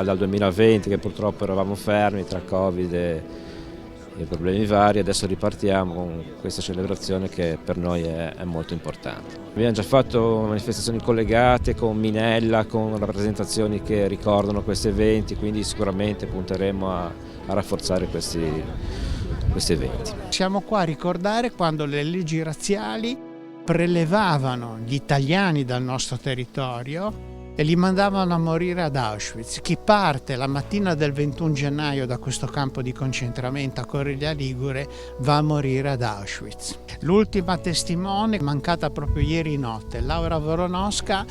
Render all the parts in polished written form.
dal 2020 che purtroppo eravamo fermi tra Covid e problemi vari, adesso ripartiamo con questa celebrazione che per noi è molto importante. Abbiamo già fatto manifestazioni collegate con Minella, con rappresentazioni che ricordano questi eventi, quindi sicuramente punteremo a rafforzare questi eventi. Siamo qua a ricordare quando le leggi razziali prelevavano gli italiani dal nostro territorio e li mandavano a morire ad Auschwitz. Chi parte la mattina del 21 gennaio da questo campo di concentramento a Coriglia Ligure va a morire ad Auschwitz. L'ultima testimone, mancata proprio ieri notte, Laura Voronosca,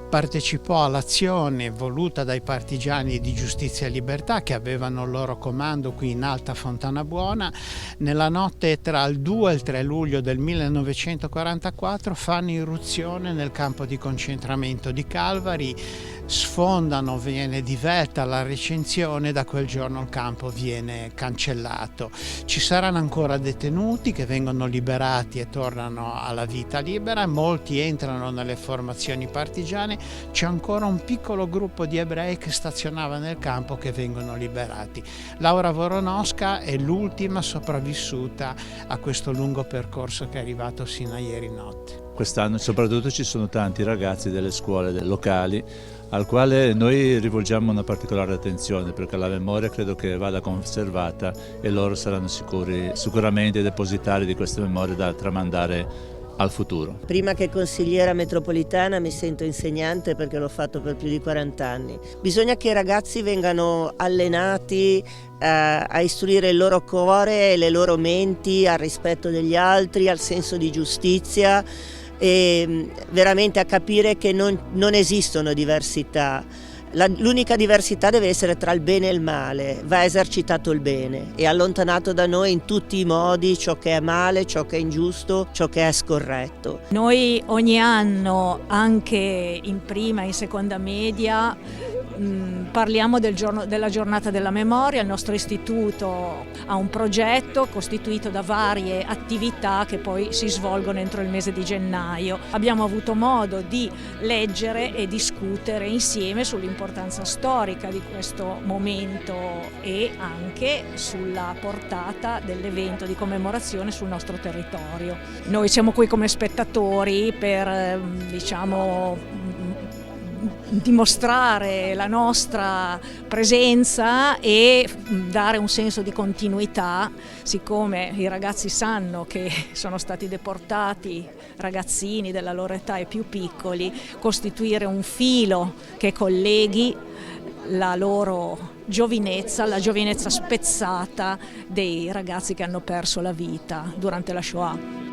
partecipò all'azione voluta dai partigiani di Giustizia e Libertà che avevano il loro comando qui in Alta Fontana Buona. Nella notte tra il 2 e il 3 luglio del 1944 fanno irruzione nel campo di concentramento di Calvari, sfondano, viene divelta la recinzione, da quel giorno il campo viene cancellato. Ci saranno ancora detenuti che vengono liberati e tornano alla vita libera, molti entrano nelle formazioni partigiane, c'è ancora un piccolo gruppo di ebrei che stazionava nel campo che vengono liberati. Laura Voronosca è l'ultima sopravvissuta a questo lungo percorso che è arrivato sino a ieri notte. Quest'anno soprattutto ci sono tanti ragazzi delle scuole locali al quale noi rivolgiamo una particolare attenzione, perché la memoria credo che vada conservata e loro saranno sicuramente depositari di queste memorie da tramandare al futuro. Prima che consigliera metropolitana mi sento insegnante perché l'ho fatto per più di 40 anni. Bisogna che i ragazzi vengano allenati a istruire il loro cuore e le loro menti al rispetto degli altri, al senso di giustizia e veramente a capire che non esistono diversità. L'unica diversità deve essere tra il bene e il male, va esercitato il bene e allontanato da noi in tutti i modi ciò che è male, ciò che è ingiusto, ciò che è scorretto. Noi ogni anno, anche in prima e in seconda media, parliamo della giornata della memoria. Il nostro istituto ha un progetto costituito da varie attività che poi si svolgono entro il mese di gennaio. Abbiamo avuto modo di leggere e discutere insieme sull'importanza storica di questo momento e anche sulla portata dell'evento di commemorazione sul nostro territorio. Noi siamo qui come spettatori per, dimostrare la nostra presenza e dare un senso di continuità, siccome i ragazzi sanno che sono stati deportati, ragazzini della loro età e più piccoli, costituire un filo che colleghi la loro giovinezza, la giovinezza spezzata dei ragazzi che hanno perso la vita durante la Shoah.